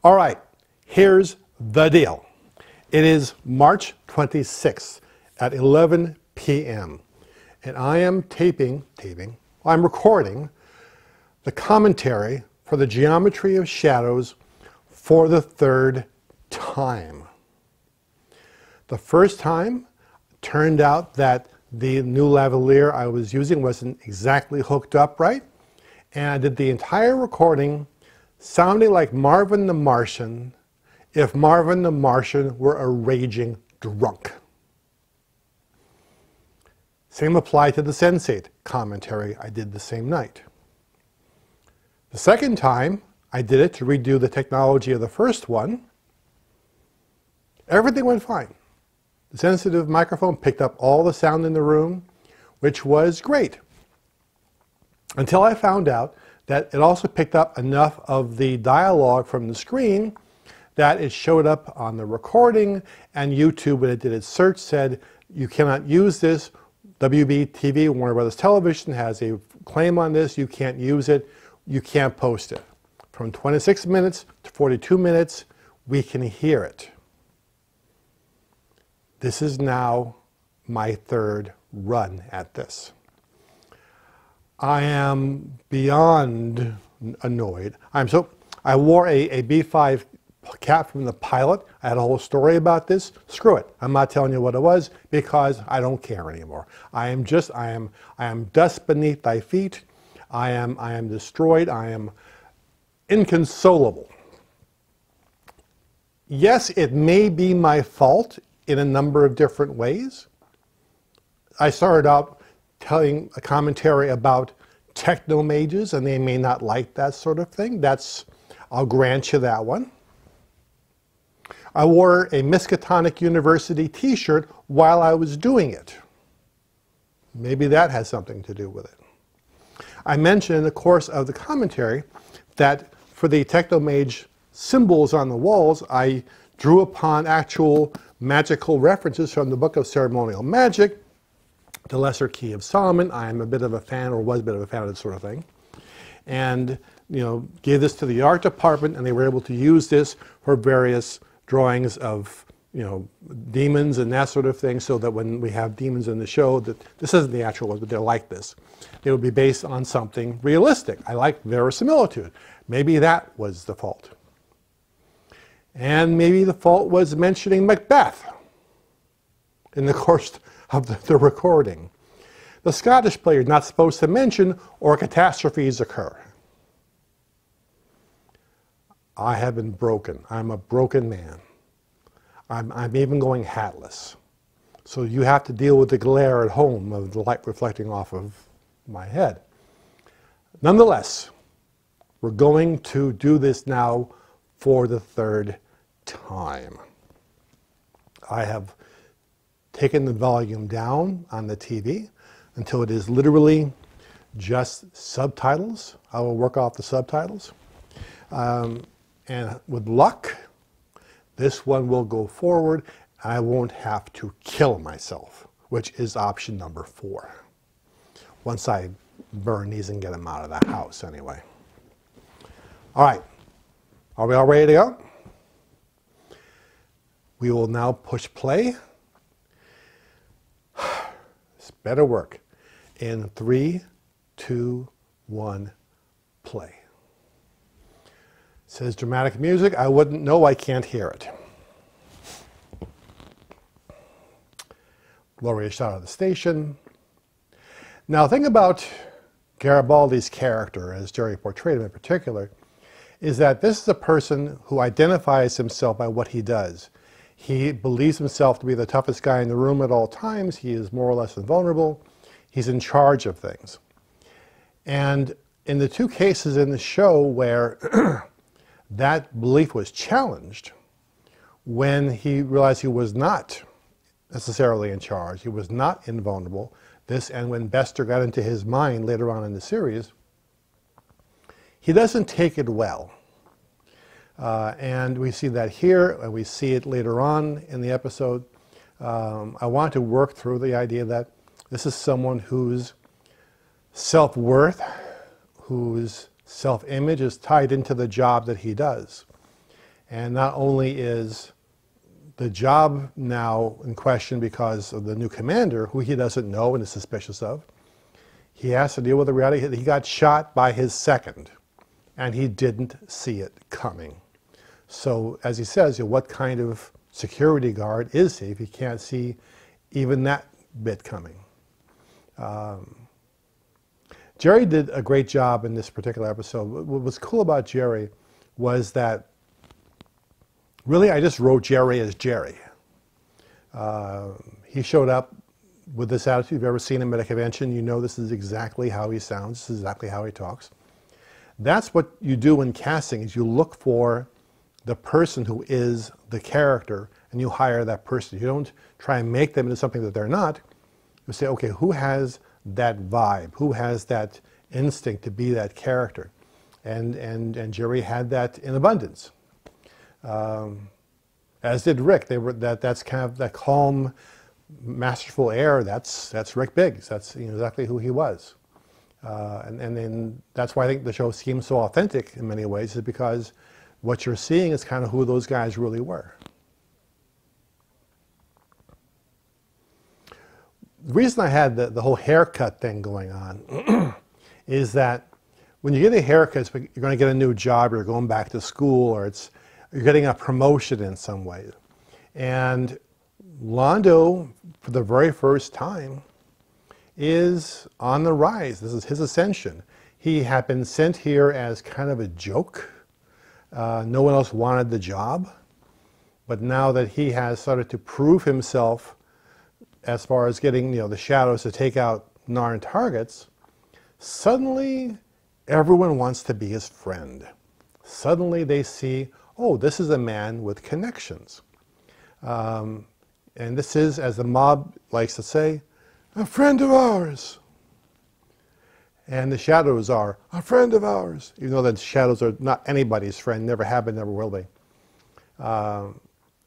All right, here's the deal. It is March 26th at 11 p.m. and I am I'm recording the commentary for the Geometry of Shadows for the third time. The first time turned out that the new lavalier I was using wasn't exactly hooked up right, and I did the entire recording sounding like Marvin the Martian if Marvin the Martian were a raging drunk. Same applied to the Sensate commentary I did the same night. The second time I did it to redo the technology of the first one, everything went fine. The sensitive microphone picked up all the sound in the room, which was great. Until I found out that it also picked up enough of the dialogue from the screen that it showed up on the recording, and YouTube, when it did its search, said, you cannot use this. WB-TV, Warner Brothers Television, has a claim on this. You can't use it. You can't post it. From 26 minutes to 42 minutes, we can hear it. This is now my third run at this. I am beyond annoyed. I wore a B5 cap from the pilot. I had a whole story about this. Screw it. I'm not telling you what it was because I don't care anymore. I am dust beneath thy feet. I am destroyed. I am inconsolable. Yes, it may be my fault in a number of different ways. I started out telling a commentary about techno-mages, and they may not like that sort of thing. I'll grant you that one. I wore a Miskatonic University t-shirt while I was doing it. Maybe that has something to do with it. I mentioned in the course of the commentary that for the techno-mage symbols on the walls, I drew upon actual magical references from the Book of Ceremonial Magic, the Lesser Key of Solomon. I am a bit of a fan, or was a bit of a fan of this sort of thing. And, gave this to the art department, and they were able to use this for various drawings of, demons and that sort of thing, so that when we have demons in the show, that this isn't the actual ones, but they're like this. They would be based on something realistic. I like verisimilitude. Maybe that was the fault. And maybe the fault was mentioning Macbeth in the course of the recording. The Scottish player is not supposed to mention or catastrophes occur. I have been broken. I'm a broken man. I'm even going hatless. So you have to deal with the glare at home of the light reflecting off of my head. Nonetheless, we're going to do this now for the third time. I have taken the volume down on the TV until it is literally just subtitles. I will work off the subtitles. And with luck, this one will go forward. I won't have to kill myself, which is option number 4. Once I burn these and get them out of the house anyway. All right, are we all ready to go? We will now push play. This better work. In 3, 2, 1, play. It says dramatic music. I wouldn't know, I can't hear it. Glorious shot of the station. Now think about Garibaldi's character, as Jerry portrayed him in particular, is that this is a person who identifies himself by what he does. He believes himself to be the toughest guy in the room at all times. He is more or less invulnerable. He's in charge of things. And in the 2 cases in the show where that belief was challenged, when he realized he was not necessarily in charge, he was not invulnerable, this and when Bester got into his mind later on in the series, he doesn't take it well. And we see that here, and we see it later on in the episode. I want to work through the idea that this is someone whose self-worth, whose self-image is tied into the job that he does. And not only is the job now in question because of the new commander, who he doesn't know and is suspicious of, he has to deal with the reality that he got shot by his second, and he didn't see it coming. So, as he says, what kind of security guard is he if he can't see even that bit coming? Jerry did a great job in this particular episode. What was cool about Jerry was that really I just wrote Jerry as Jerry. He showed up with this attitude. If you've ever seen him at a convention, you know this is exactly how he sounds, this is exactly how he talks. That's what you do in casting, is you look for the person who is the character and you hire that person. You don't try and make them into something that they're not. You say, okay, who has that vibe? Who has that instinct to be that character? And Jerry had that in abundance. As did Rick. That's kind of that calm, masterful air. That's Rick Biggs. That's exactly who he was. And then that's why I think the show seems so authentic in many ways, is because what you're seeing is kind of who those guys really were. The reason I had the whole haircut thing going on is that when you get a haircut, you're going to get a new job, you're going back to school, or you're getting a promotion in some way. And Londo, for the very first time, is on the rise. This is his ascension. He had been sent here as kind of a joke. No one else wanted the job. But now that he has started to prove himself as far as getting the shadows to take out Narn targets, suddenly everyone wants to be his friend. Suddenly they see, oh, this is a man with connections. And this is, as the mob likes to say, a friend of ours. And the shadows are a friend of ours, even though the shadows are not anybody's friend, never have been, never will be.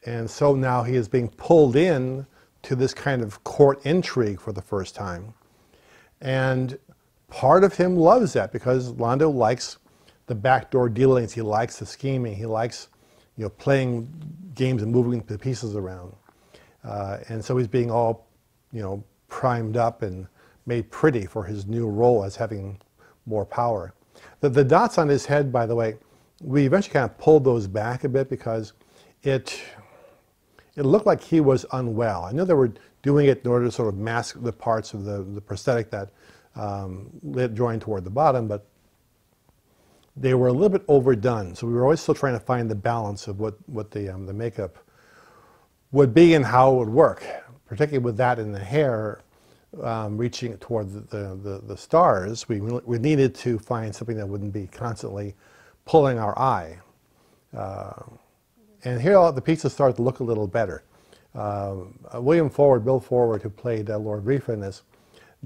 And so now he is being pulled in to this kind of court intrigue for the first time. And part of him loves that, because Londo likes the backdoor dealings, he likes the scheming, he likes playing games and moving the pieces around. And so he's being all primed up and made pretty for his new role as having more power. The dots on his head, by the way, we eventually kind of pulled those back a bit because it looked like he was unwell. I know they were doing it in order to sort of mask the parts of the prosthetic that joined toward the bottom, but they were a little bit overdone. So we were always still trying to find the balance of what the makeup would be and how it would work, particularly with that in the hair reaching toward the stars. We needed to find something that wouldn't be constantly pulling our eye. And here the pieces start to look a little better. Bill Forward, who played Lord Reef in this,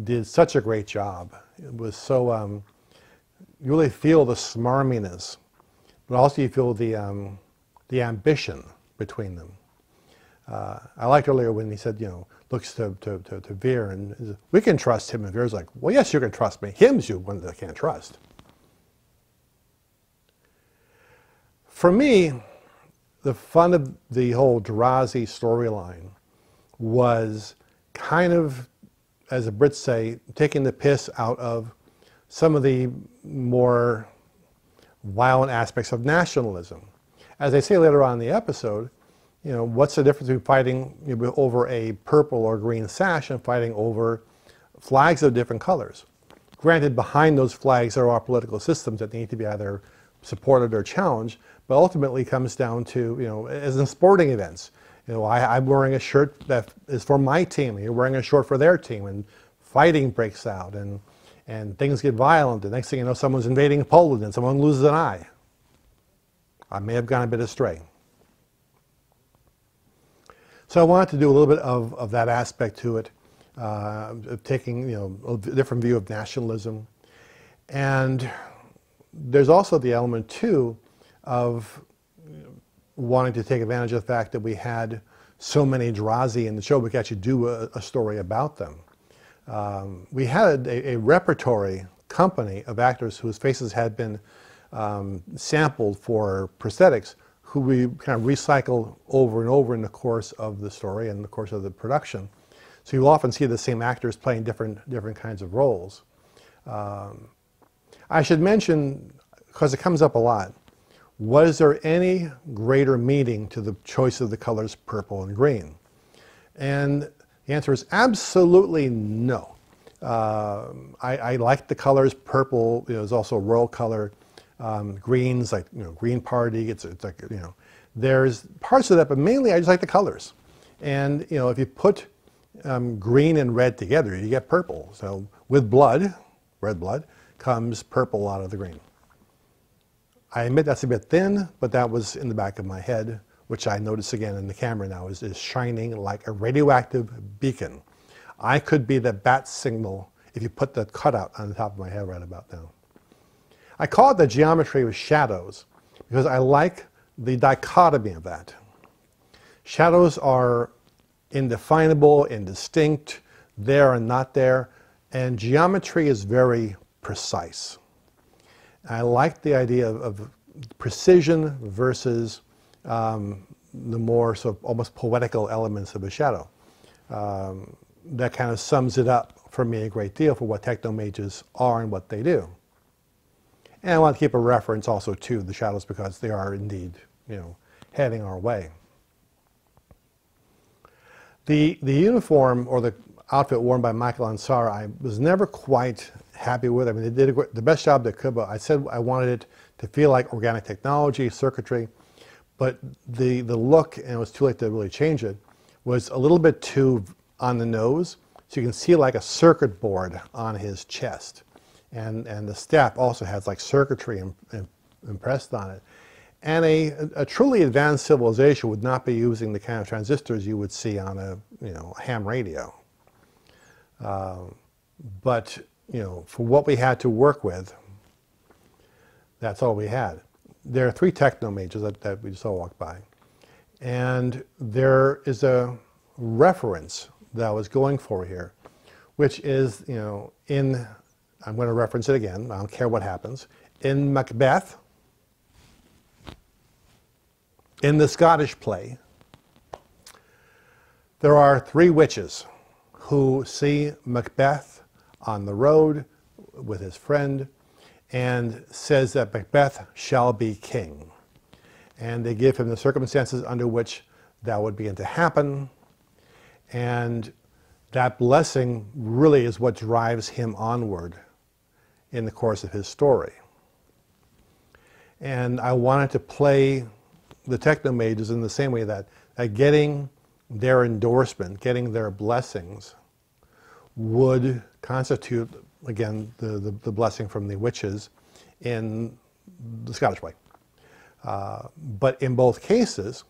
did such a great job. It was so, you really feel the smarminess, but also you feel the ambition between them. I liked earlier when he said, looks to Veer, and we can trust him. And Veer's like, well, yes, you can trust me. Him's you one that I can't trust. For me, the fun of the whole Drazi storyline was kind of, as the Brits say, taking the piss out of some of the more violent aspects of nationalism. As they say later on in the episode, what's the difference between fighting over a purple or green sash and fighting over flags of different colors? Granted, behind those flags there are political systems that need to be either supported or challenged, but ultimately comes down to, as in sporting events, I'm wearing a shirt that is for my team, and you're wearing a shirt for their team, and fighting breaks out, and things get violent. The next thing you know, someone's invading Poland and someone loses an eye. I may have gone a bit astray. So I wanted to do a little bit of that aspect to it, taking a different view of nationalism. And there's also the element, too, of wanting to take advantage of the fact that we had so many Drazi in the show, we could actually do a story about them. We had a repertory company of actors whose faces had been sampled for prosthetics, who we kind of recycle over and over in the course of the story and the course of the production. So you often see the same actors playing different kinds of roles. I should mention, because it comes up a lot, was there any greater meaning to the choice of the colors purple and green? And the answer is absolutely no. I like the colors. Purple is also a royal color. Green's like, Green Party. It's like, there's parts of that, but mainly I just like the colors. And, if you put green and red together, you get purple. So with blood, red blood, comes purple out of the green. I admit that's a bit thin, but that was in the back of my head, which I notice again in the camera now is shining like a radioactive beacon. I could be the bat signal if you put the cutout on the top of my head right about now. I call it the geometry of shadows because I like the dichotomy of that. Shadows are indefinable, indistinct, there and not there, and geometry is very precise. I like the idea of precision versus the more sort of almost poetical elements of a shadow. That kind of sums it up for me a great deal for what technomages are and what they do. And I want to keep a reference also to the shadows because they are indeed, heading our way. The uniform or the outfit worn by Michael and Sarah, I was never quite happy with. I mean, they did the best job they could, but I said I wanted it to feel like organic technology, circuitry, but the look, and it was too late to really change it, was a little bit too on the nose. So you can see like a circuit board on his chest. And the staff also has like circuitry impressed on it. And a truly advanced civilization would not be using the kind of transistors you would see on a ham radio. But for what we had to work with, that's all we had. There are 3 technomages that we just all walked by. And there is a reference that I was going for here, which is, I'm going to reference it again, I don't care what happens. In Macbeth, in the Scottish play, there are 3 witches who see Macbeth on the road with his friend and says that Macbeth shall be king. And they give him the circumstances under which that would begin to happen. And that blessing really is what drives him onward in the course of his story. And I wanted to play the technomages in the same way that getting their endorsement, getting their blessings would constitute, again, the blessing from the witches in the Scottish play. But in both cases,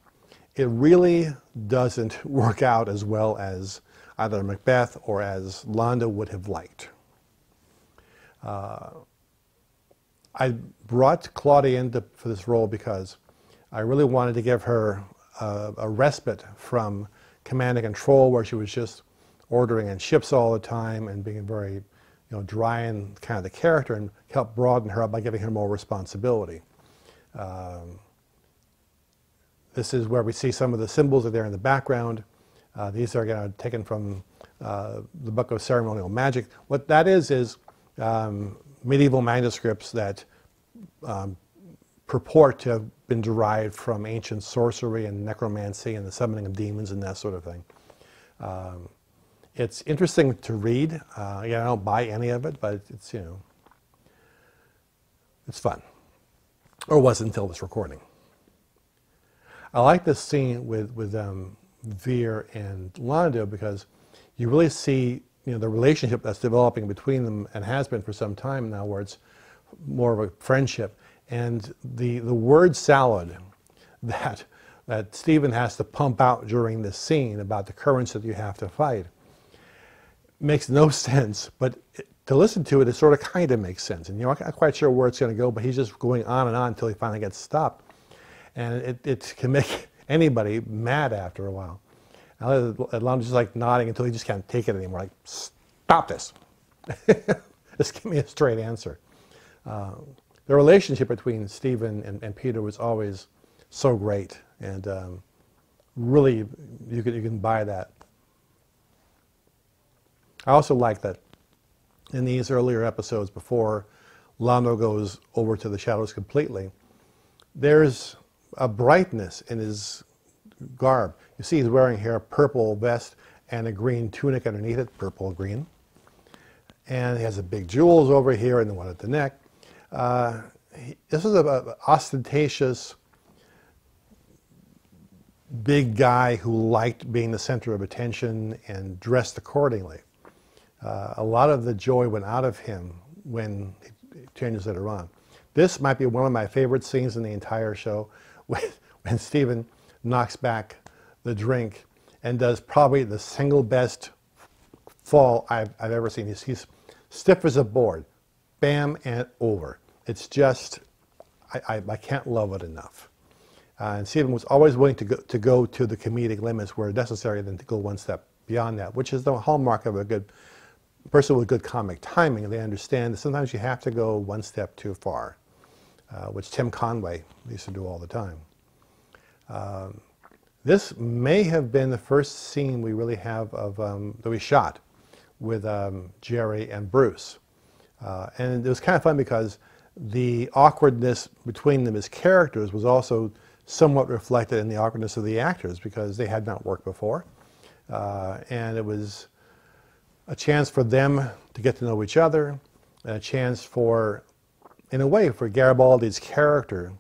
it really doesn't work out as well as either Macbeth or as Londa would have liked. I brought Claudia in for this role because I really wanted to give her a respite from command and control, where she was just ordering in ships all the time and being very, dry and kind of the character, and help broaden her up by giving her more responsibility. This is where we see some of the symbols that are there in the background. These are taken from the Book of Ceremonial Magic. What that is medieval manuscripts that purport to have been derived from ancient sorcery and necromancy and the summoning of demons and that sort of thing. It's interesting to read. I don't buy any of it, but it's it's fun. Or was until this recording. I like this scene with Veer and Londa because you really see the relationship that's developing between them and has been for some time now, where it's more of a friendship. And the word salad that Stephen has to pump out during this scene about the currents that you have to fight makes no sense, but to listen to it, it sort of kind of makes sense. And I'm not quite sure where it's going to go, but he's just going on and on until he finally gets stopped. And it can make anybody mad after a while. Londa's just like nodding until he just can't take it anymore. Like, stop this. Just give me a straight answer. The relationship between Stephen and Peter was always so great, and really you can buy that. I also like that in these earlier episodes, before Lando goes over to the shadows completely, there's a brightness in his garb. You see he's wearing here a purple vest and a green tunic underneath it, purple green. And he has the big jewels over here and the one at the neck. This is an ostentatious, big guy who liked being the center of attention and dressed accordingly. A lot of the joy went out of him when he changes later on. This might be one of my favorite scenes in the entire show, when Stephen knocks back the drink and does probably the single best fall I've ever seen. He's stiff as a board, bam, and over. It's just, I can't love it enough. And Stephen was always willing to go to the comedic limits where necessary, than to go one step beyond that, which is the hallmark of a good person with good comic timing. They understand that sometimes you have to go one step too far, which Tim Conway used to do all the time. This may have been the first scene we really have of that we shot with Jerry and Bruce, and it was kind of fun because the awkwardness between them as characters was also somewhat reflected in the awkwardness of the actors, because they had not worked before, and it was a chance for them to get to know each other, and a chance for, in a way, for Garibaldi's character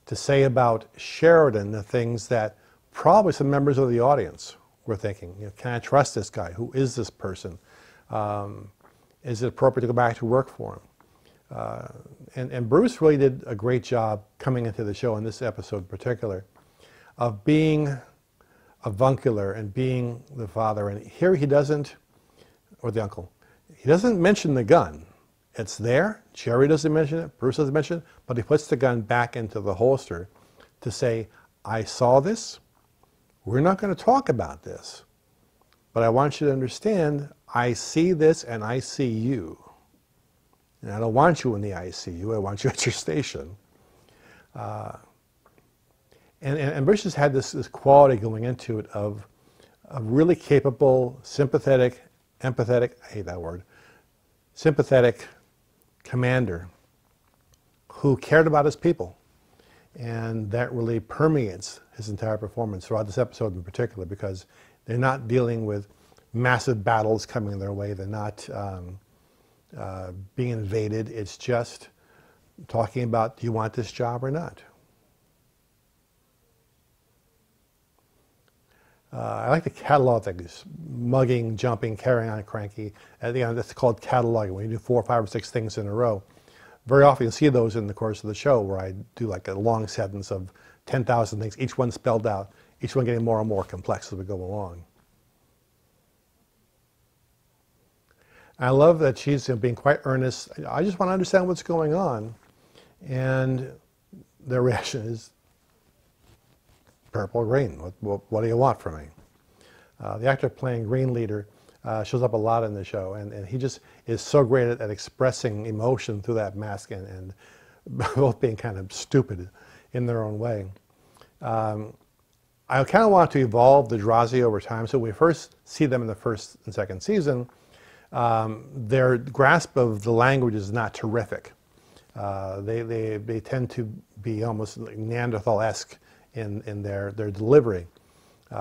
to say about Sheridan the things that probably some members of the audience were thinking. You know, can I trust this guy? Who is this person? Is it appropriate to go back to work for him? And Bruce really did a great job coming into the show, in this episode in particular, of being avuncular and being the father. And here he doesn't, or the uncle, he doesn't mention the gun. It's there. Jerry doesn't mention it. Bruce doesn't mention it. But he puts the gun back into the holster to say, I saw this. We're not going to talk about this. But I want you to understand, I see this and I see you. And I don't want you in the ICU. I want you at your station. And Bruce has had this quality going into it of a really capable, sympathetic, empathetic, I hate that word, sympathetic commander who cared about his people. And that really permeates his entire performance throughout this episode in particular, because they're not dealing with massive battles coming their way. They're not being invaded. It's just talking about, do you want this job or not? I like the catalog things: mugging, jumping, carrying on, cranky. That's called cataloging, when you do 4, 5, or 6 things in a row. Very often you see those in the course of the show, where I do like a long sentence of 10,000 things, each one spelled out, each one getting more and more complex as we go along. I love that she's being quite earnest. I just want to understand what's going on. And their reaction is, purple, green. What do you want from me? The actor playing Green Leader shows up a lot in the show, and he just is so great at expressing emotion through that mask, and both being kind of stupid in their own way. I kind of want to evolve the Drazi over time. So when we first see them in the first and second season, their grasp of the language is not terrific. They tend to be almost like Neanderthal-esque in their delivery. They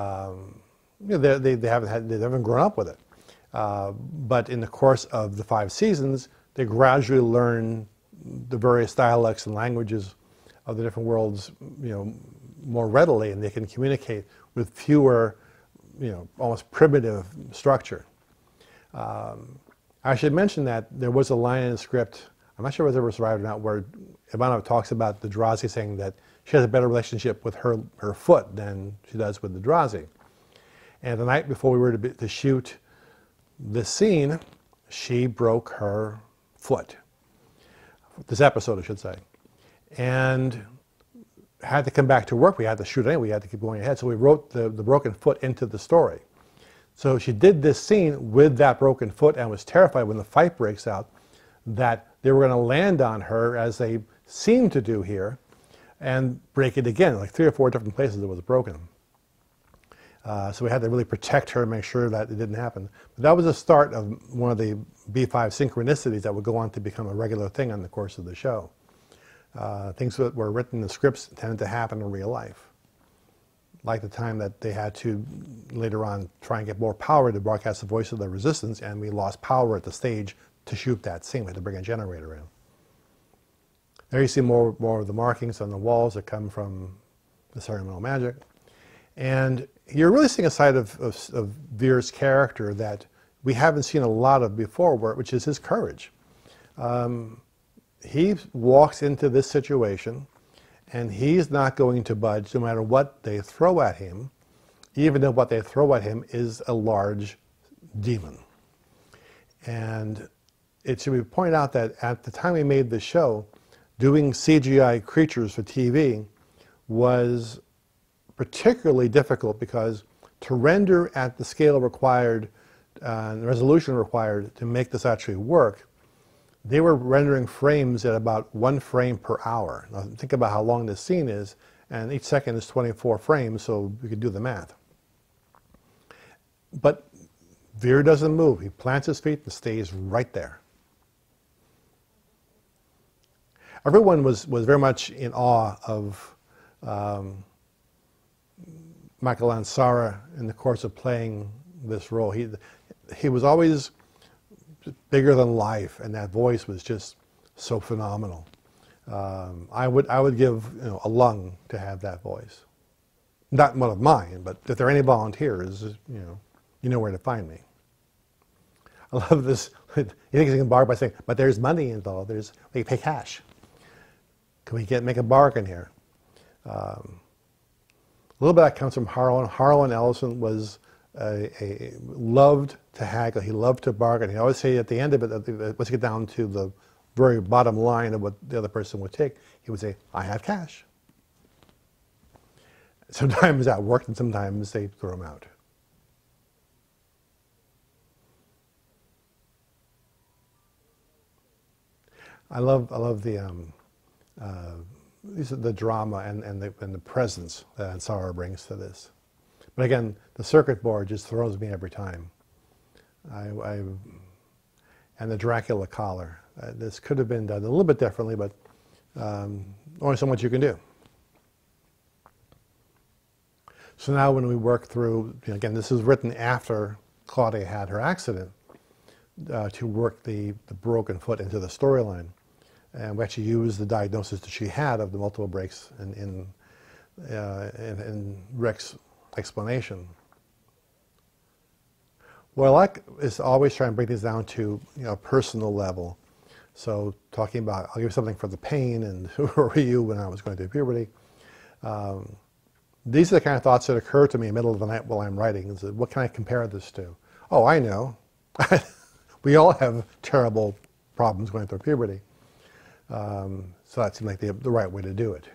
haven't grown up with it. But in the course of the 5 seasons, they gradually learn the various dialects and languages of the different worlds, more readily, and they can communicate with fewer, almost primitive structure. I should mention that there was a line in the script, I'm not sure whether it was survived or not, where Ivanov talks about the Drazi saying that she has a better relationship with her foot than she does with the Drazi. And the night before we were to shoot this scene, she broke her foot. This episode, I should say. And had to come back to work. We had to shoot anyway. We had to keep going ahead. So we wrote the broken foot into the story. So she did this scene with that broken foot and was terrified when the fight breaks out that they were going to land on her, as they seem to do here, and break it again. Like 3 or 4 different places it was broken. So we had to really protect her and make sure that it didn't happen. But that was the start of one of the B5 synchronicities that would go on to become a regular thing on the course of the show. Things that were written in the scripts tended to happen in real life. Like the time that they had to, later on, try and get more power to broadcast the voice of the resistance, and we lost power at the stage to shoot that scene. We had to bring a generator in. There you see more of the markings on the walls that come from the ceremonial magic. And you're really seeing a side of Veer's character that we haven't seen a lot of before, which is his courage. He walks into this situation, and he's not going to budge no matter what they throw at him, even though what they throw at him is a large demon. And it should be pointed out that at the time we made the show, doing CGI creatures for TV was particularly difficult because to render at the scale required, the resolution required to make this actually work, they were rendering frames at about 1 frame per hour. Now think about how long this scene is, and each second is 24 frames, so you can do the math. But Veer doesn't move. He plants his feet and stays right there. Everyone was very much in awe of Michael Ansara in the course of playing this role. He was always bigger than life, and that voice was just so phenomenal. I would give a lung to have that voice. Not one of mine, but if there are any volunteers, you know where to find me. I love this. He thinks he can bargain by saying, "But there's money involved. We pay cash. Can we make a bargain here?" A little bit of that comes from Harlan. Harlan Ellison was loved to haggle. He loved to bargain. He always say at the end of it, once you get down to the very bottom line of what the other person would take, he would say, "I have cash." Sometimes that worked, and sometimes they threw him out. I love the drama and the presence that Ansara brings to this. But again, the circuit board just throws me every time. And the Dracula collar. This could have been done a little bit differently, but only so much you can do. So now when we work through, again, this is written after Claudia had her accident, to work the broken foot into the storyline. And we actually used the diagnosis that she had of the multiple breaks in Rick's explanation. What I like is always trying to break these down to a personal level. So talking about, I'll give you something for the pain, and who were you when I was going through puberty. These are the kind of thoughts that occur to me in the middle of the night while I'm writing. Is what can I compare this to? Oh, I know. We all have terrible problems going through puberty. So that seemed like the right way to do it.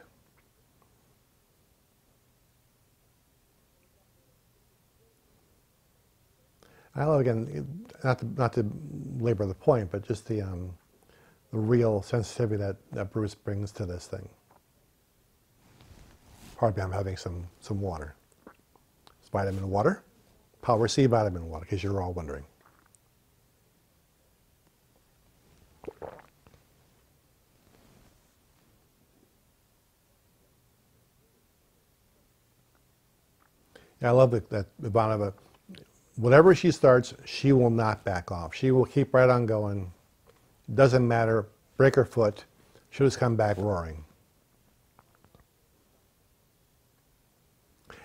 I love, again, not to labor the point, but just the real sensitivity that Bruce brings to this thing. Pardon me, I'm having some water. It's vitamin water, Power C vitamin water, in case you're all wondering. I love that Ivanova, whatever she starts, she will not back off. She will keep right on going. Doesn't matter, break her foot, she'll just come back roaring.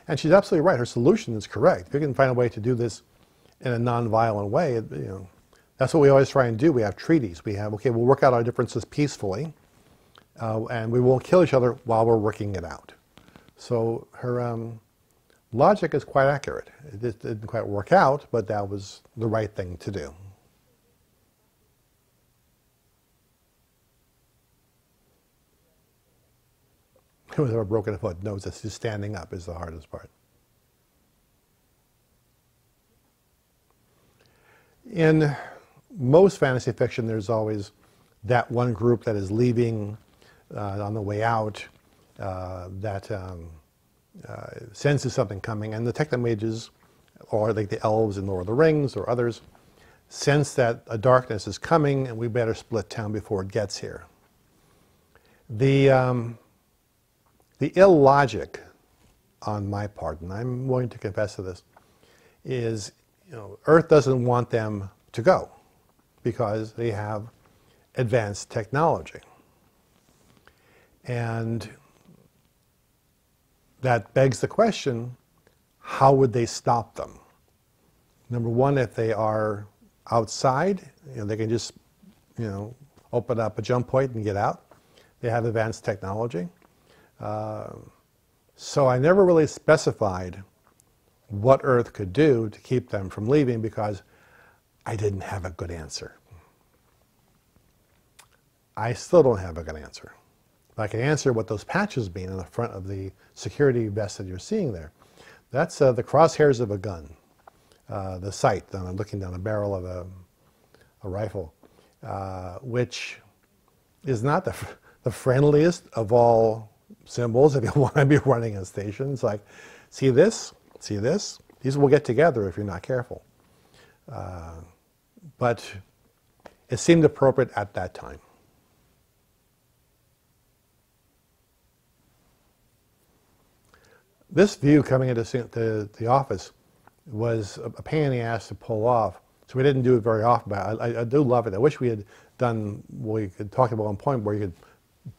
And she's absolutely right. Her solution is correct. If you can find a way to do this in a non-violent way, that's what we always try and do. We have treaties. We have, okay, we'll work out our differences peacefully, and we won't kill each other while we're working it out. So her logic is quite accurate. It didn't quite work out, but that was the right thing to do. With a broken foot, knows that just standing up is the hardest part. In most fantasy fiction, there's always that one group that is leaving on the way out, that senses something coming, and the technomages, or like the elves in Lord of the Rings or others, sense that a darkness is coming and we better split town before it gets here. The illogic on my part, and I'm willing to confess to this, is, Earth doesn't want them to go because they have advanced technology. And that begs the question, how would they stop them? Number one, if they are outside, they can just, open up a jump point and get out. They have advanced technology. So I never really specified what Earth could do to keep them from leaving because I didn't have a good answer. I still don't have a good answer. I can answer what those patches mean on the front of the security vest that you're seeing there. That's the crosshairs of a gun, the sight, looking down the barrel of a rifle, which is not the friendliest of all symbols if you want to be running a station. It's like, see this? See this? These will get together if you're not careful. But it seemed appropriate at that time. This view coming into the office was a pain in the ass to pull off, so we didn't do it very often, but I do love it. I wish we had done what we could talk about one point where you could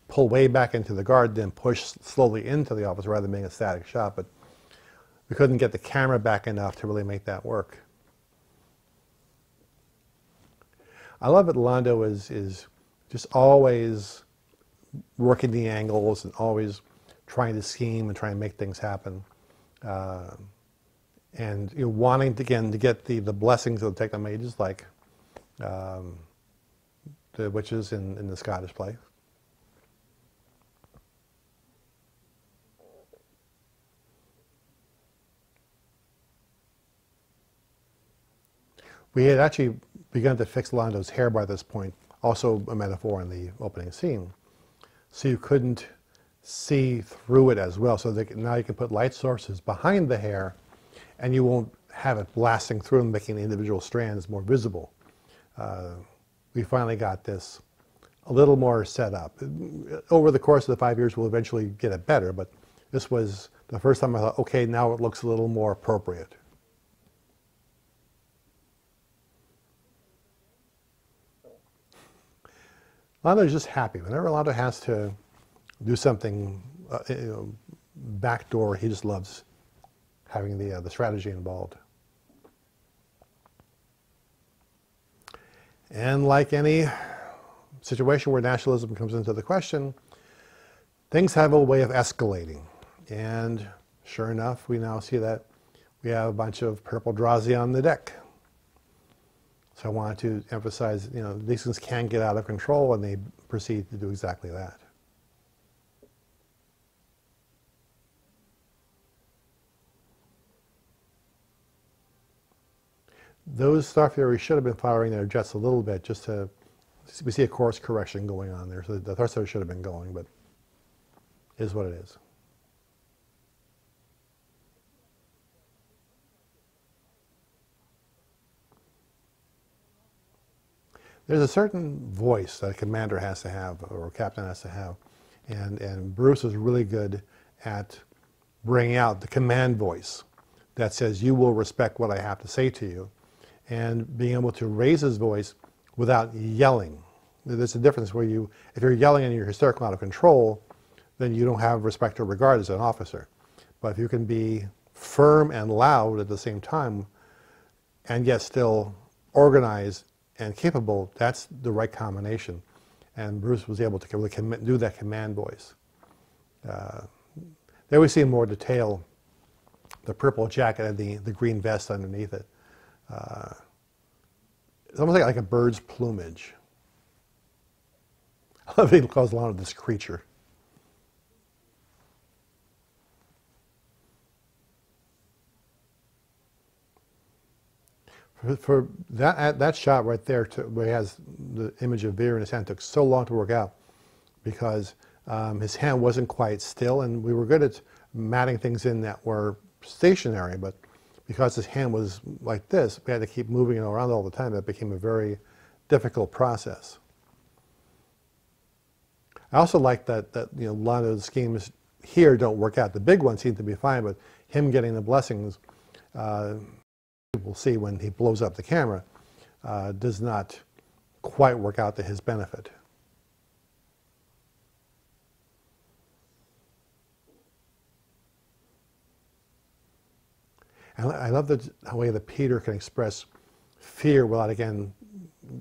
pull way back into the guard, then push slowly into the office rather than being a static shot, but we couldn't get the camera back enough to really make that work. I love that Londo is just always working the angles and always trying to scheme and trying to make things happen. And wanting to, again, to get the blessings of the technomages, like the witches in the Scottish play. We had actually begun to fix Londo's hair by this point, also a metaphor in the opening scene. So you couldn't see through it as well. So now you can put light sources behind the hair and you won't have it blasting through and making the individual strands more visible. We finally got this a little more set up. Over the course of the 5 years, we'll eventually get it better, but this was the first time I thought, okay, now it looks a little more appropriate. Londo's just happy. Whenever Londo has to do something, backdoor, he just loves having the strategy involved. And like any situation where nationalism comes into the question, things have a way of escalating. And sure enough, we now see that we have a bunch of purple Drazi on the deck. So I wanted to emphasize, these things can get out of control, and they proceed to do exactly that. Those Star Furies should have been firing their jets a little bit, just to, we see a course correction going on there. So the thrusters should have been going, but it is what it is. There's a certain voice that a commander has to have, or a captain has to have, and Bruce is really good at bringing out the command voice that says, you will respect what I have to say to you, and being able to raise his voice without yelling. There's a difference where if you're yelling and you're hysterical, out of control, then you don't have respect or regard as an officer. But if you can be firm and loud at the same time, and yet still organized and capable, that's the right combination. And Bruce was able to really do that command voice. There we see in more detail the purple jacket and the green vest underneath it. It's almost like a bird's plumage. I love it, he calls Londo this creature. For that shot right there, where he has the image of Veer in his hand, took so long to work out because His hand wasn't quite still, and we were good at matting things in that were stationary, but because his hand was like this, we had to keep moving it around all the time. That became a very difficult process. I also like that a lot of the schemes here don't work out. The big ones seem to be fine, but him getting the blessings, we'll see when he blows up the camera, does not quite work out to his benefit. And I love the way that Peter can express fear without, again,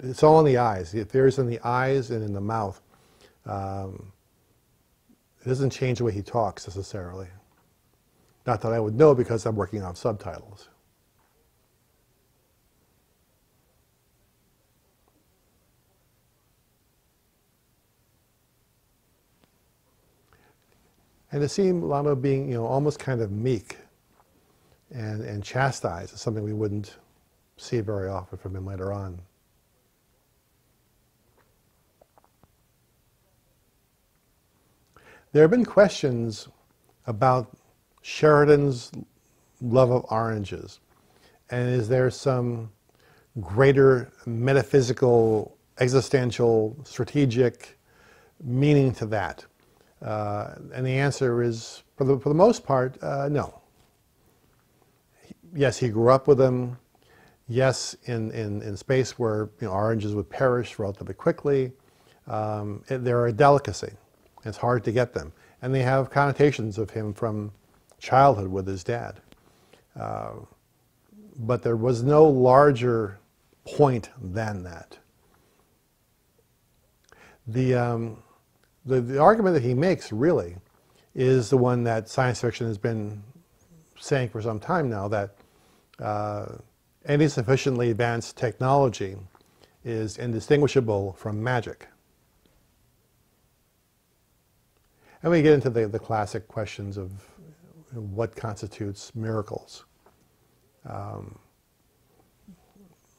it's all in the eyes. The fear is in the eyes and in the mouth. It doesn't change the way he talks necessarily. Not that I would know because I'm working on subtitles. And to see Lano being, almost kind of meek and chastised is something we wouldn't see very often from him later on. There have been questions about Sheridan's love of oranges, and is there some greater metaphysical, existential, strategic meaning to that? And the answer is, for the most part, no. Yes, he grew up with them. Yes, in space where oranges would perish relatively quickly, they're a delicacy. It's hard to get them. And they have connotations of him from childhood with his dad. But there was no larger point than that. The argument that he makes, really, is the one that science fiction has been saying for some time now, that any sufficiently advanced technology is indistinguishable from magic. And we get into the classic questions of what constitutes miracles.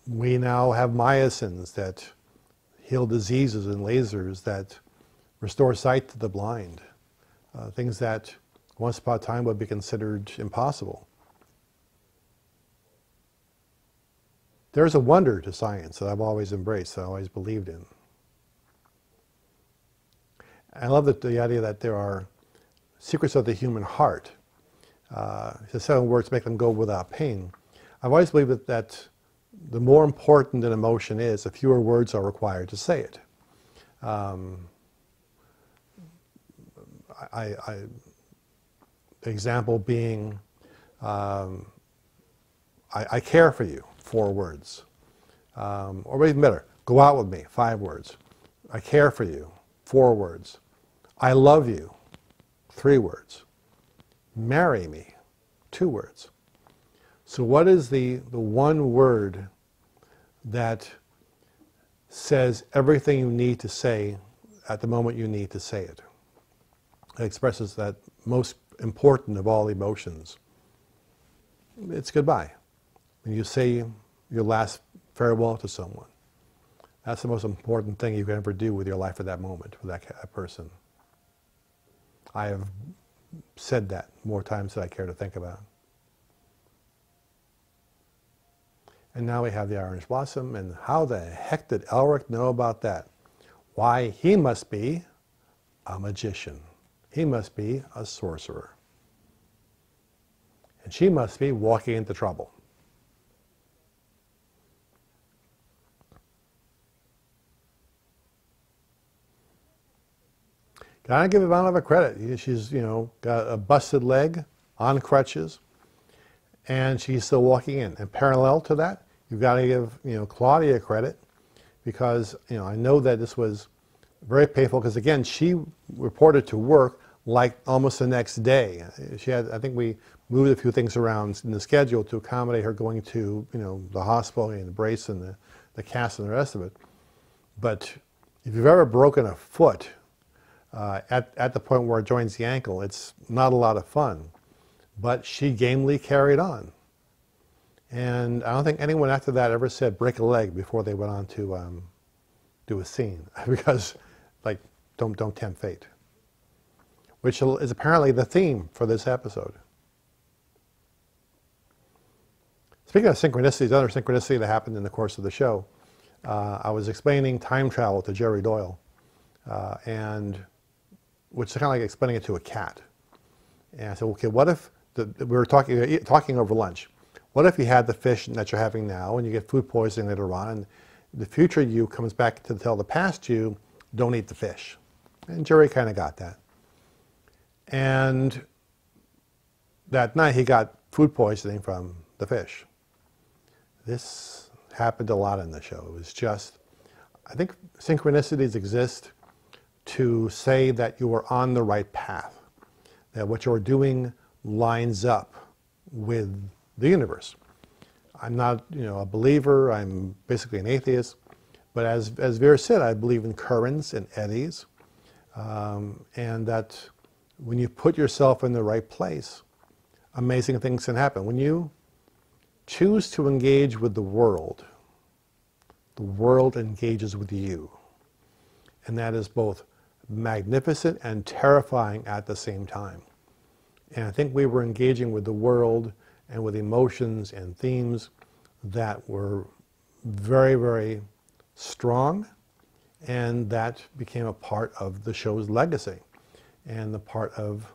We now have myosins that heal diseases and lasers that restore sight to the blind. Things that once upon a time would be considered impossible. There's a wonder to science that I've always embraced, that I've always believed in. I love the idea that there are secrets of the human heart. The 7 words make them go without pain. I've always believed that the more important an emotion is, the fewer words are required to say it. Example being, I care for you, 4 words. Or even better, go out with me, 5 words. I care for you, 4 words. I love you, 3 words. Marry me, 2 words. So what is the one word that says everything you need to say at the moment you need to say it? It expresses that most important of all emotions. It's goodbye. When you say your last farewell to someone, that's the most important thing you can ever do with your life at that moment, with that person. I have said that more times than I care to think about. And now we have the orange blossom, and how the heck did Elric know about that? Why, he must be a magician. He must be a sorcerer. And she must be walking into trouble. Gotta give Ivanova credit. She's, got a busted leg, on crutches, and she's still walking in. And parallel to that, you've got to give, Claudia credit, because, I know that this was very painful, because again, she reported to work like almost the next day. She had, I think we moved a few things around in the schedule to accommodate her going to, the hospital and the brace and the cast and the rest of it. But if you've ever broken a foot, at the point where it joins the ankle, it's not a lot of fun. But she gamely carried on. And I don't think anyone after that ever said break a leg before they went on to do a scene. Because, don't tempt fate. which is apparently the theme for this episode. Speaking of synchronicities, another synchronicity that happened in the course of the show, I was explaining time travel to Jerry Doyle, and which is kind of like explaining it to a cat. And I said, okay, what if, we were talking over lunch, what if you had the fish that you're having now and you get food poisoning later on, and the future you comes back to tell the past you, don't eat the fish. And Jerry kind of got that. And that night he got food poisoning from the fish. This happened a lot in the show. It was just, I think synchronicities exist to say that you are on the right path, that what you're doing lines up with the universe. I'm not, a believer. I'm basically an atheist. But as Vera said, I believe in currents and eddies, and that when you put yourself in the right place, amazing things can happen. When you choose to engage with the world engages with you. And that is both magnificent and terrifying at the same time. And I think we were engaging with the world and with emotions and themes that were very, very strong, and that became a part of the show's legacy and the part of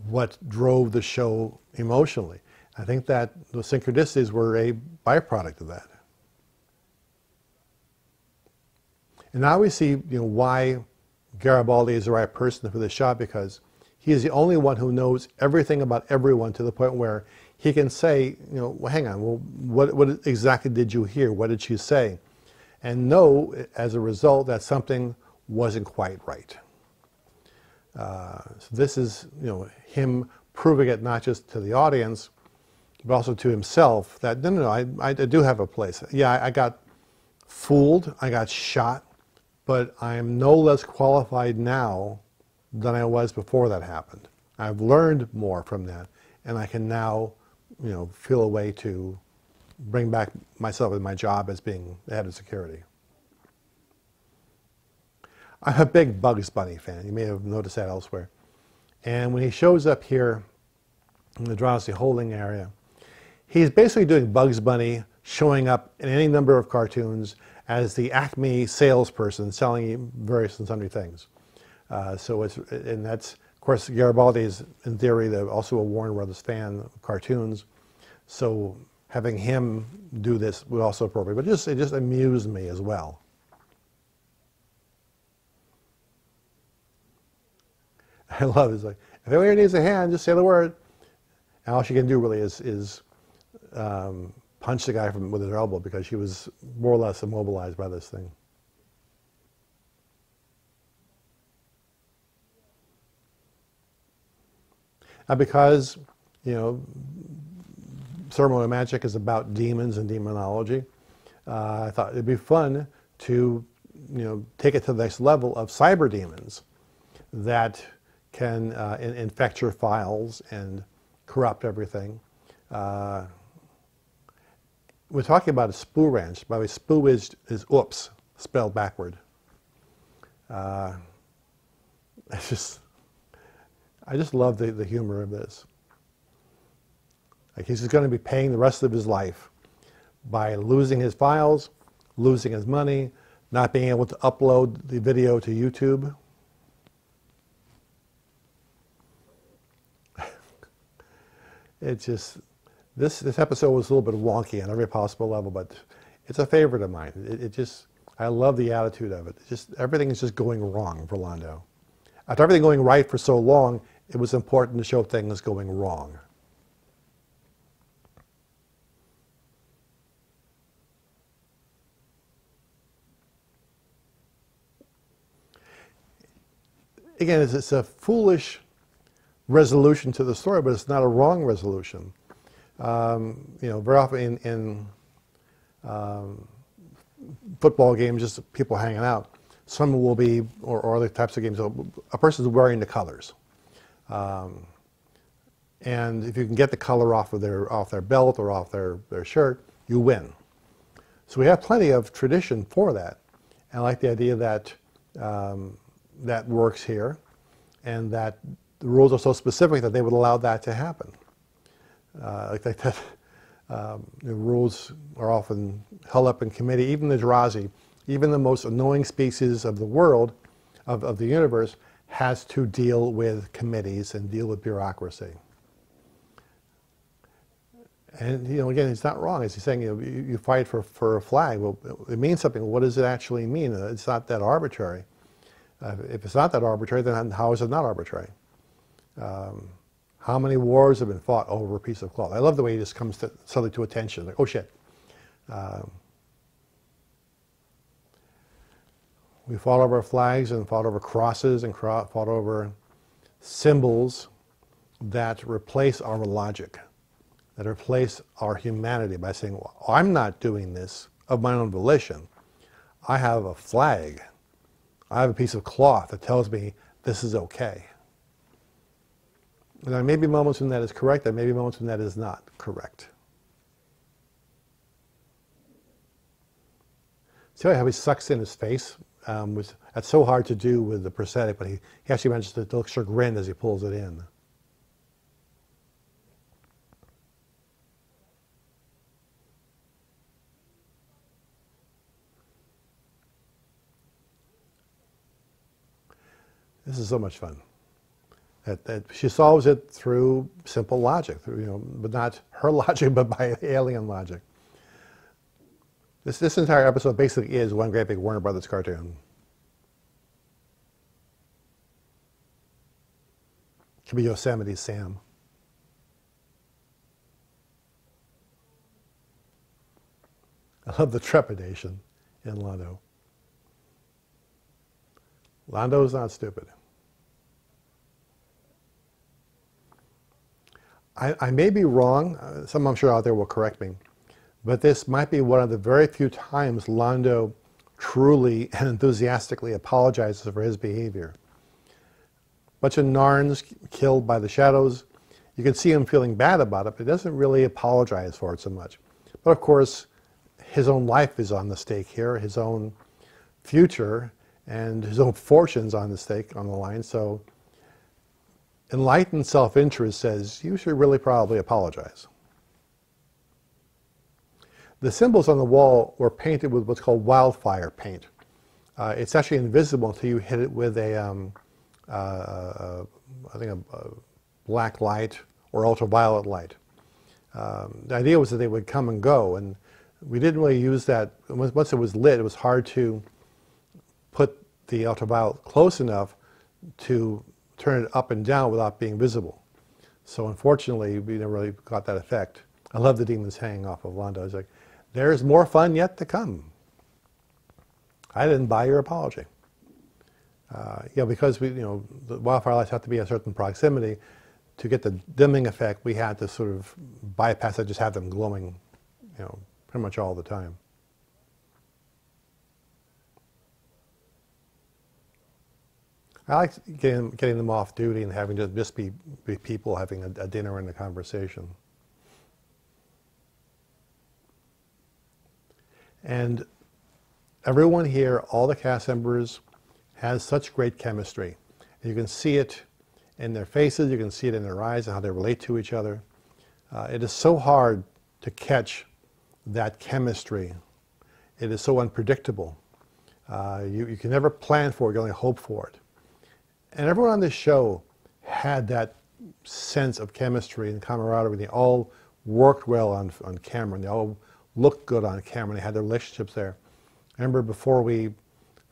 what drove the show emotionally. I think that the synchronicities were a byproduct of that. And now we see, why Garibaldi is the right person for this shot, because he is the only one who knows everything about everyone to the point where he can say, well, hang on, well, what exactly did you hear? What did she say? And know, as a result, that something wasn't quite right. So this is, him proving it not just to the audience, but also to himself that, no, I do have a place. Yeah, I got fooled, I got shot, but I am no less qualified now than I was before that happened. I've learned more from that, and I can now, feel a way to bring back myself in my job as being the head of security. I'm a big Bugs Bunny fan. You may have noticed that elsewhere. And when he shows up here in the Drowsy holding area, he's basically doing Bugs Bunny showing up in any number of cartoons as the Acme salesperson selling you various and sundry things. And that's, of course, Garibaldi is, in theory, also a Warner Brothers fan of cartoons. So having him do this was also appropriate. But it just amused me as well. I love it. It's like, if anyone here needs a hand, just say the word. And all she can do really is punch the guy with his elbow, because she was more or less immobilized by this thing. Now, because, ceremonial magic is about demons and demonology, I thought it'd be fun to, take it to the next level of cyber demons that can infect your files and corrupt everything. We're talking about a spoo ranch. By the way, spoo is oops, spelled backward. I just love the humor of this. Like, he's just going to be paying the rest of his life by losing his files, losing his money, not being able to upload the video to YouTube. It's just, this episode was a little bit wonky on every possible level, but it's a favorite of mine. I love the attitude of it. Everything is just going wrong for Londo. After everything going right for so long, it was important to show things going wrong. Again, it's a foolish resolution to the story, but it's not a wrong resolution. Very often in football games, just people hanging out, some will be, or other types of games, a person's wearing the colors. And if you can get the color off their belt or off their shirt, you win. So we have plenty of tradition for that. And I like the idea that that works here, and that the rules are so specific that they would allow that to happen. Like that, the rules are often held up in committee. Even the Jirazi, even the most annoying species of the world, of the universe, has to deal with committees and deal with bureaucracy. And again, he's not wrong. As he's saying, you fight for a flag. Well, it means something. What does it actually mean? It's not that arbitrary. If it's not that arbitrary, then how is it not arbitrary? How many wars have been fought over a piece of cloth? I love the way he just comes suddenly to attention. Like, oh shit. We fought over flags and fought over crosses and fought over symbols that replace our logic, that replace our humanity by saying, well, I'm not doing this of my own volition. I have a flag. I have a piece of cloth that tells me this is okay. And there may be moments when that is correct, there may be moments when that is not correct. See how he sucks in his face? That's so hard to do with the prosthetic, but he actually manages to look chagrined as he pulls it in. This is so much fun. That she solves it through simple logic, but not her logic, but by alien logic. This entire episode basically is one great big Warner Brothers cartoon. Could be Yosemite Sam. I love the trepidation in Londo. Londo's not stupid. I may be wrong, some I'm sure out there will correct me, but this might be one of the very few times Londo truly and enthusiastically apologizes for his behavior. Bunch of Narns killed by the shadows. You can see him feeling bad about it, but he doesn't really apologize for it so much. But of course, his own life is on the stake here, his own future and his own fortune's on the stake, on the line, so enlightened self-interest says, you should really probably apologize. The symbols on the wall were painted with what's called wildfire paint. It's actually invisible until you hit it with I think a black light or ultraviolet light. The idea was that they would come and go, and we didn't really use that. Once it was lit, it was hard to put the ultraviolet close enough to turn it up and down without being visible. So unfortunately, we never really got that effect. I love the demons hanging off of Londo. It's like, there's more fun yet to come. I didn't buy your apology. Because the wildfire lights have to be a certain proximity. To get the dimming effect, we had to sort of bypass it, just have them glowing, pretty much all the time. I like getting them off duty and having to just be people having a dinner and a conversation. And everyone here, all the cast members, has such great chemistry. You can see it in their faces, you can see it in their eyes and how they relate to each other. It is so hard to catch that chemistry. It is so unpredictable. You can never plan for it, you only hope for it. And everyone on this show had that sense of chemistry and camaraderie. They all worked well on camera, and they all looked good on camera, and they had their relationships there. I remember before we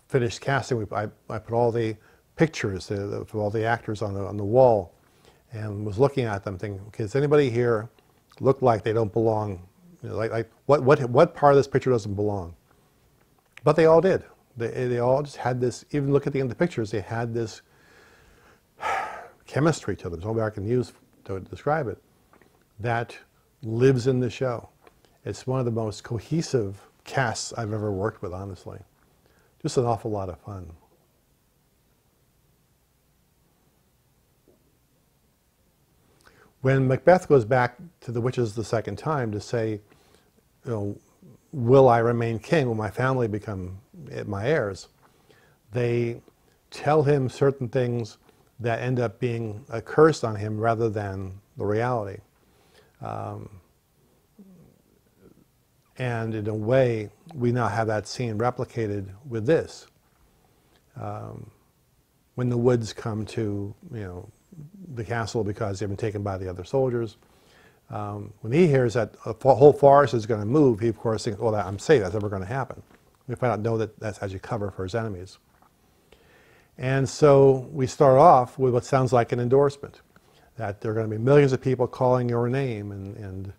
finished casting, I put all the pictures of all the actors on the wall and was looking at them thinking, okay, does anybody here look like they don't belong? Like what part of this picture doesn't belong? But they all did. They all just had this, even look at the end of the pictures, they had this chemistry to them, there's no way I can use to describe it, that lives in the show. It's one of the most cohesive casts I've ever worked with, honestly. Just an awful lot of fun. When Macbeth goes back to the witches the second time to say, will I remain king? Will my family become my heirs? They tell him certain things that end up being a curse on him rather than the reality. And in a way, we now have that scene replicated with this. When the Woods come to, the castle because they've been taken by the other soldiers, when he hears that a whole forest is going to move, he of course thinks, "Oh, I'm safe. That's never going to happen." We find out, no, that's actually cover for his enemies. And so we start off with what sounds like an endorsement, that there are going to be millions of people calling your name, and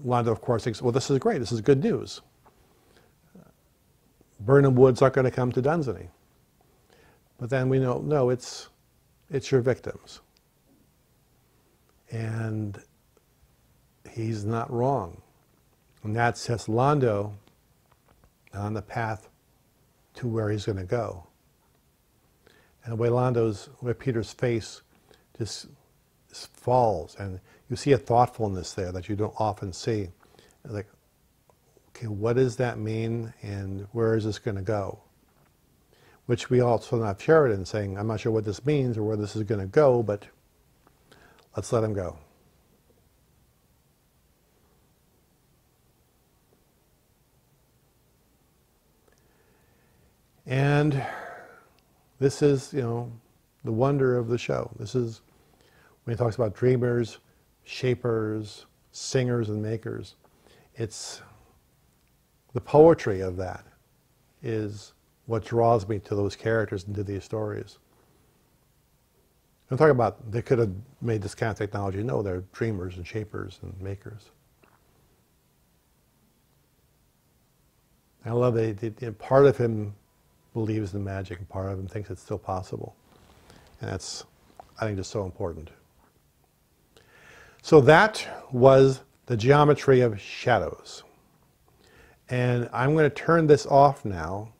Londo, of course, thinks, well, this is great. This is good news. Birnam Woods aren't going to come to Dunsany. But then we know, no, it's your victims. And he's not wrong. And that sets Londo on the path to where he's going to go. And the way Peter's face just falls, and you see a thoughtfulness there that you don't often see. Like, okay, what does that mean, and where is this going to go? Which we also have Sheridan saying, I'm not sure what this means or where this is going to go, but let's let him go. And this is, the wonder of the show. This is when he talks about dreamers, shapers, singers, and makers. It's the poetry of that is what draws me to those characters and to these stories. I'm talking about they could have made this kind of technology. No, they're dreamers and shapers and makers. I love that part of him believes in magic and part of him thinks it's still possible. And that's, I think, just so important. So that was the geometry of shadows. And I'm going to turn this off now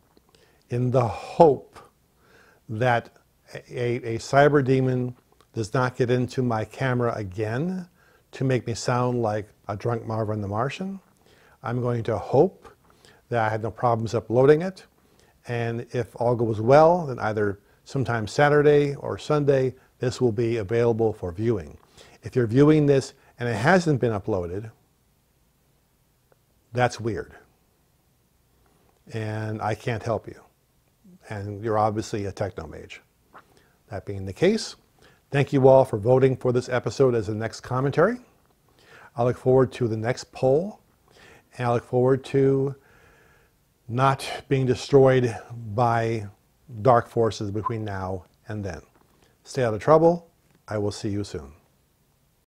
in the hope that a cyber demon does not get into my camera again to make me sound like a drunk Marvin the Martian. I'm going to hope that I had no problems uploading it. And if all goes well, then either sometime Saturday or Sunday, this will be available for viewing. If you're viewing this and it hasn't been uploaded, that's weird. And I can't help you. And you're obviously a techno-mage. That being the case, thank you all for voting for this episode as the next commentary. I look forward to the next poll, and I look forward to not being destroyed by dark forces between now and then. Stay out of trouble. I will see you soon.